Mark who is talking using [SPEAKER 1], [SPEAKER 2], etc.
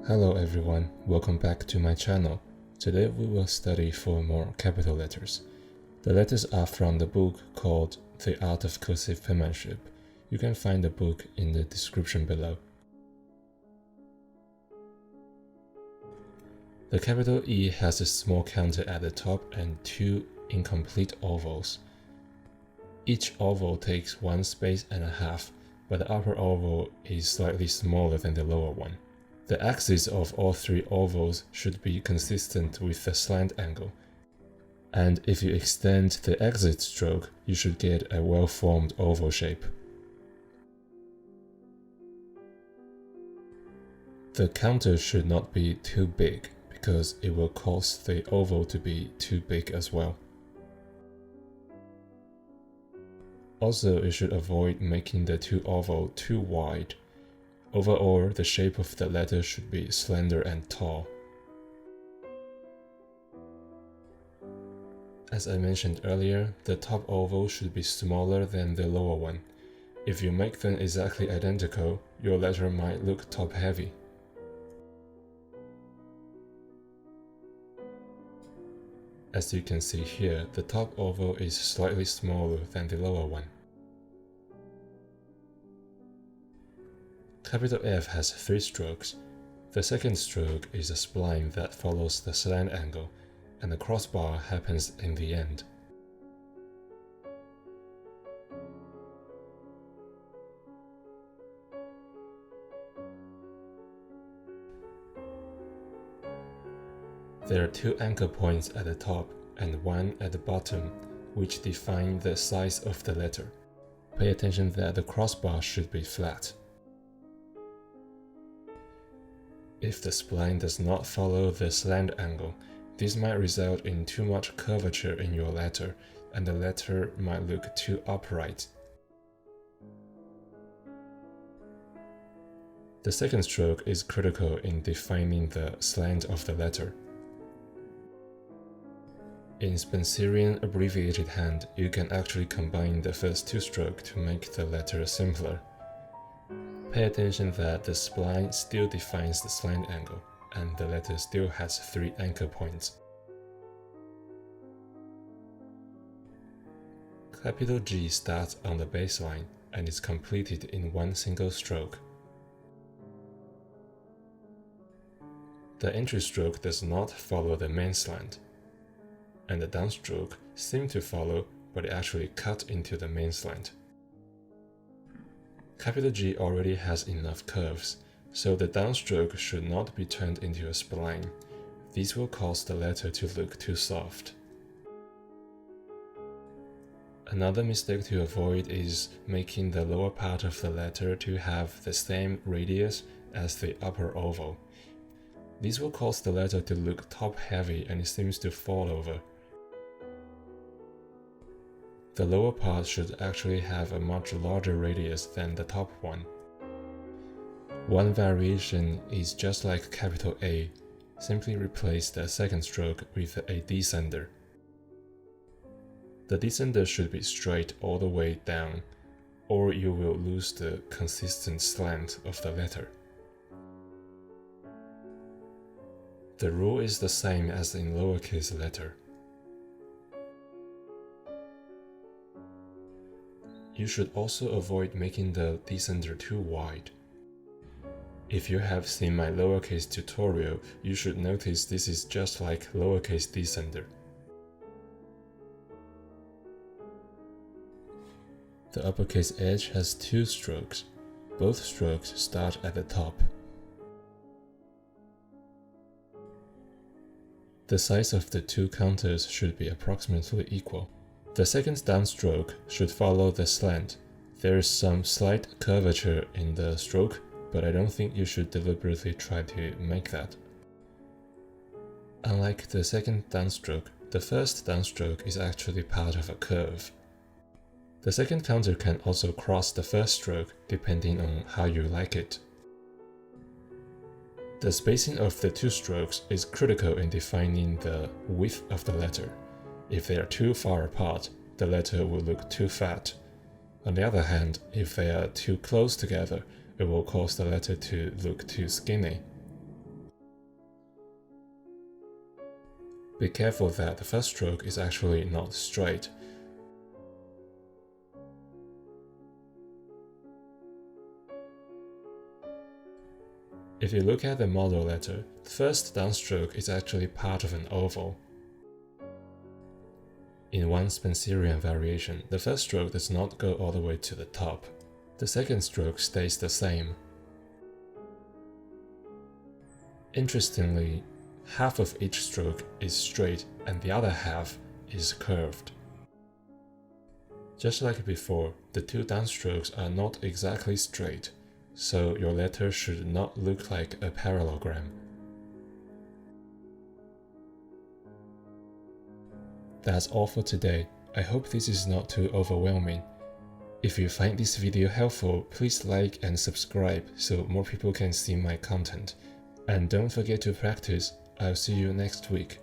[SPEAKER 1] Hello everyone, welcome back to my channel. Today we will study 4 more capital letters. The letters are from the book called The Art of Cursive Penmanship. You can find the book in the description below. The capital E has a small counter at the top and 2 incomplete ovals. Each oval takes 1 space and a half, but the upper oval is slightly smaller than the lower one. The axes of all 3 ovals should be consistent with the slant angle, and if you extend the exit stroke, you should get a well-formed oval shape. The counter should not be too big, because it will cause the oval to be too big as well. Also, you should avoid making the 2 oval too wide. Overall, the shape of the letter should be slender and tall. As I mentioned earlier, the top oval should be smaller than the lower one. If you make them exactly identical, your letter might look top-heavy. As you can see here, the top oval is slightly smaller than the lower one. Capital F has 3 strokes. The second stroke is a spline that follows the slant angle, and the crossbar happens in the end. There are 2 anchor points at the top and 1 at the bottom, which define the size of the letter. Pay attention that the crossbar should be flat. If the spline does not follow the slant angle, this might result in too much curvature in your letter, and the letter might look too upright. The second stroke is critical in defining the slant of the letter. In Spencerian abbreviated hand, you can actually combine the first 2 strokes to make the letter simpler. Pay attention that the spline still defines the slant angle, and the letter still has 3 anchor points. Capital G starts on the baseline and is completed in 1 single stroke. The entry stroke does not follow the main slant, and the downstroke seems to follow, but it actually cut into the main slant. Capital G already has enough curves, so the downstroke should not be turned into a spline. This will cause the letter to look too soft. Another mistake to avoid is making the lower part of the letter to have the same radius as the upper oval. This will cause the letter to look top-heavy and it seems to fall over. The lower part should actually have a much larger radius than the top one. One variation is just like capital A, simply replace the second stroke with a descender. The descender should be straight all the way down, or you will lose the consistent slant of the letter. The rule is the same as in lowercase letter. You should also avoid making the descender too wide. If you have seen my lowercase tutorial, you should notice this is just like lowercase descender. The uppercase edge has 2 strokes. Both strokes start at the top. The size of the 2 counters should be approximately equal. The second downstroke should follow the slant. There is some slight curvature in the stroke, but I don't think you should deliberately try to make that. Unlike the second downstroke, the first downstroke is actually part of a curve. The second counter can also cross the first stroke depending on how you like it. The spacing of the 2 strokes is critical in defining the width of the letter. If they are too far apart, the letter will look too fat. On the other hand, if they are too close together, it will cause the letter to look too skinny. Be careful that the first stroke is actually not straight. If you look at the model letter, the first downstroke is actually part of an oval. In one Spencerian variation, the first stroke does not go all the way to the top. The second stroke stays the same. Interestingly, half of each stroke is straight and the other half is curved. Just like before, the two downstrokes are not exactly straight, so your letter should not look like a parallelogram. That's all for today. I hope this is not too overwhelming. If you find this video helpful, please like and subscribe so more people can see my content. And don't forget to practice. I'll see you next week.